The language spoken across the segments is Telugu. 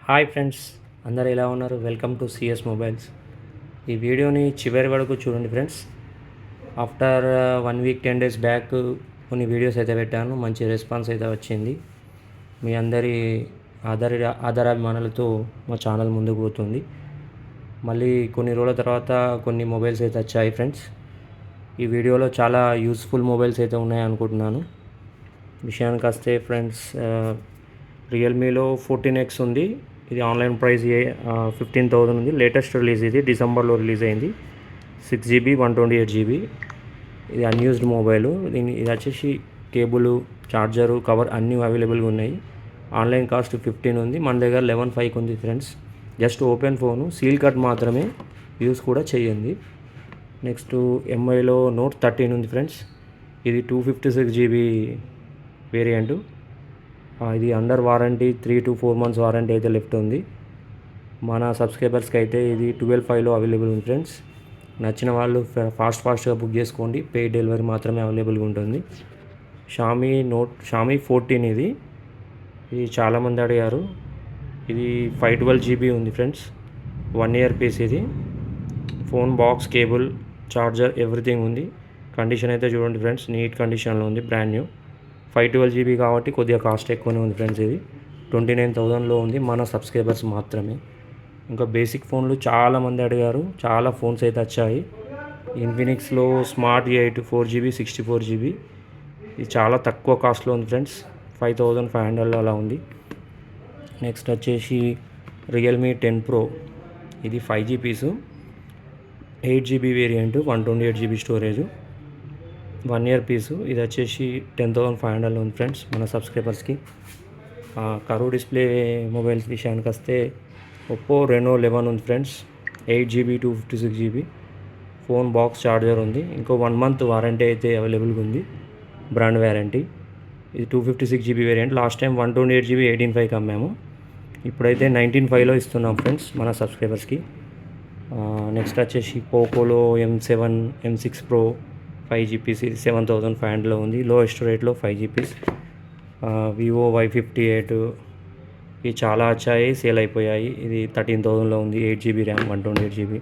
హాయ్ ఫ్రెండ్స్, అందరు ఎలా ఉన్నారు? Welcome to CS mobiles. ఈ వీడియోని చివరి వరకు చూడండి friends. After 1 week 10 days back కొన్ని వీడియోస్ అయితే పెట్టాను. మంచి రెస్పాన్స్ అయితే వచ్చింది. మీ అందరి ఆదరాభిమానాలతో మా ఛానల్ ముందుకు పోతుంది. మళ్ళీ కొన్ని రోజుల తర్వాత కొన్ని మొబైల్స్ అయితే వచ్చాయి ఫ్రెండ్స్. ఈ వీడియోలో చాలా యూస్ఫుల్ మొబైల్స్ అయితే ఉన్నాయి అనుకుంటున్నాను. విషయానికి వస్తే ఫ్రెండ్స్, రియల్మీలో 14X ఉంది. ఇది ఆన్లైన్ ప్రైస్ 15,000 ఉంది. లేటెస్ట్ రిలీజ్, ఇది డిసెంబర్లో రిలీజ్ అయింది. 6GB 128GB. ఇది అన్యూజ్డ్ మొబైల్. ఇది వచ్చేసి కేబుల్, చార్జరు, కవర్ అన్నీ అవైలబుల్గా ఉన్నాయి. ఆన్లైన్ కాస్ట్ 15 ఉంది. మన దగ్గర 11,500 ఉంది friends. Just open phone, seal cut మాత్రమే, యూస్ కూడా చేయండి. నెక్స్ట్ ఎంఐలో నోట్ 13 ఉంది ఫ్రెండ్స్. ఇది 256GB వేరియంటు. ఇది under warranty, 3 to 4 months warranty అయితే లెఫ్ట్ ఉంది. మన సబ్స్క్రైబర్స్కి అయితే ఇది 12,500లో అవైలబుల్ ఉంది ఫ్రెండ్స్. నచ్చిన వాళ్ళు ఫాస్ట్గా బుక్ చేసుకోండి. పెయిడ్ డెలివరీ మాత్రమే అవైలబుల్గా ఉంటుంది. షామీ 14 ఇది చాలామంది అడిగారు. ఇది 512GB ఉంది ఫ్రెండ్స్. 1 year piece. ఇది phone box, cable, charger everything ఉంది. కండిషన్ అయితే చూడండి ఫ్రెండ్స్, నీట్ కండిషన్లో ఉంది, బ్రాండ్ న్యూ. 512GB కాబట్టి కొద్దిగా కాస్ట్ ఎక్కువనే ఉంది ఫ్రెండ్స్. ఇది 29,000లో ఉంది, మన సబ్స్క్రైబర్స్ మాత్రమే. ఇంకా బేసిక్ ఫోన్లు చాలామంది అడిగారు. చాలా ఫోన్స్ అయితే వచ్చాయి. ఇన్ఫినిక్స్లో స్మార్ట్ 8 4GB 64GB. ఇది చాలా తక్కువ కాస్ట్లో ఉంది ఫ్రెండ్స్. 5,500లో అలా ఉంది. నెక్స్ట్ వచ్చేసి రియల్మీ 10 Pro. ఇది 5G పీసు, 8GB variant, 128GB storage, 1 year పీసు. ఇది వచ్చేసి 10,500లో ఉంది ఫ్రెండ్స్ మన సబ్స్క్రైబర్స్కి. కర్వ్ డిస్ప్లే మొబైల్స్ విషయానికి వస్తే ఒప్పో రెనో 11 ఉంది friends. 8GB 256GB. Phone box, charger ఉంది. ఇంకో 1 month వారంటీ అయితే అవైలబుల్గా ఉంది, బ్రాండ్ వారంటీ. ఇది 256GB variant. Last time 128GB 18,500 అమ్మాము. ఇప్పుడైతే 19,500లో ఇస్తున్నాం ఫ్రెండ్స్ మన సబ్స్క్రైబర్స్కి. నెక్స్ట్ వచ్చేసి పోకోలో M7, M6 Pro 5G piece. ఇది 7,500లో ఉంది, లోయెస్ట్ రేట్లో 5G పీస్. వివో Y58 ఇవి చాలా వచ్చాయి, సేల్ అయిపోయాయి. ఇది 13,000లో ఉంది, 8GB RAM, 128GB.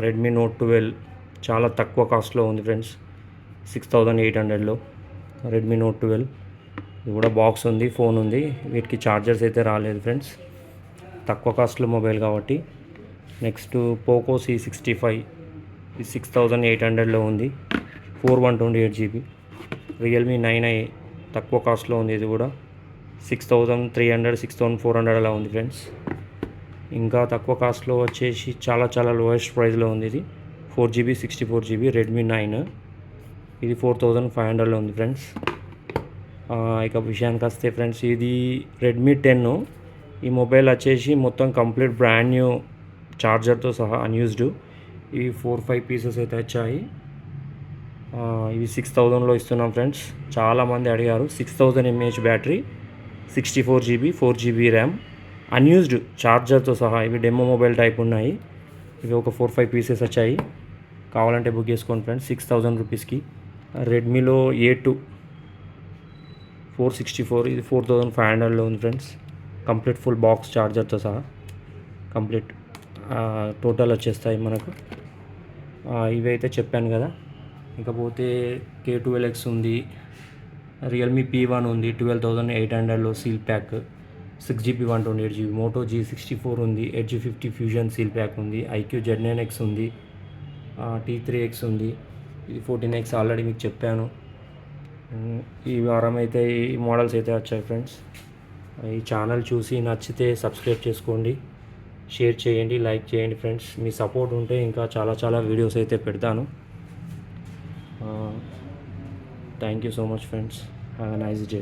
Redmi note 12 చాలా తక్కువ కాస్ట్లో ఉంది ఫ్రెండ్స్, 6,800లో రెడ్మీ నోట్ 12. ఇది కూడా బాక్స్ ఉంది, ఫోన్ ఉంది. వీటికి ఛార్జర్స్ అయితే రాలేదు ఫ్రెండ్స్, తక్కువ కాస్ట్లో మొబైల్ కాబట్టి. నెక్స్ట్ పోకో C65, ఇది 6,800లో ఉంది, 128GB. రియల్మీ 9i తక్కువ కాస్ట్లో ఉంది. ఇది కూడా 6,300 6,400 అలా ఉంది ఫ్రెండ్స్. ఇంకా తక్కువ కాస్ట్లో వచ్చేసి చాలా లోయెస్ట్ ప్రైస్లో ఉంది. ఇది 4GB 64GB రెడ్మీ 9. ఇది 4,500లో ఉంది ఫ్రెండ్స్. ఇక విషయానికి వస్తే ఫ్రెండ్స్, ఇది రెడ్మీ 10. ఈ మొబైల్ వచ్చేసి మొత్తం కంప్లీట్ బ్రాండ్ న్యూ, చార్జర్తో సహా, అన్యూజ్డ్. ఇవి 4-5 పీసెస్ అయితే వచ్చాయి. ఇవి 6,000లో ఇస్తున్నాం ఫ్రెండ్స్. చాలామంది అడిగారు. 6,000 mAh battery, 64GB 4GB RAM, unused చార్జర్తో సహా. ఇవి డెమో మొబైల్ టైప్ ఉన్నాయి. ఇవి ఒక 4-5 పీసెస్ వచ్చాయి. కావాలంటే బుక్ చేసుకోండి ఫ్రెండ్స్ 6,000 రూపీస్కి. రెడ్మీలో A2 464, ఇది 4,500లో ఉంది ఫ్రెండ్స్. కంప్లీట్ ఫుల్ బాక్స్, చార్జర్తో సహా కంప్లీట్ టోటల్ వచ్చేస్తాయి మనకు. ఇవైతే చెప్పాను కదా. ఇకపోతే K12X ఉంది, రియల్మీ P1 ఉంది, 12,800లో seal pack, 6GB 128GB. Moto G64 ఉంది, ఎడ్జ్ 50 ఫ్యూజన్ సీల్ ప్యాక్ ఉంది, IQ Z9X ఉంది, T3X ఉంది. ఇది 14X ఆల్రెడీ మీకు చెప్పాను. ఈ వారం అయితే ఈ మోడల్స్ అయితే వచ్చాయి ఫ్రెండ్స్. ఈ ఛానల్ చూసి నచ్చితే సబ్స్క్రైబ్ చేసుకోండి, షేర్ చేయండి, లైక్ చేయండి ఫ్రెండ్స్. మీ సపోర్ట్ ఉంటే ఇంకా చాలా వీడియోస్ అయితే పెడతాను. Thank you so much friends. Have a nice day.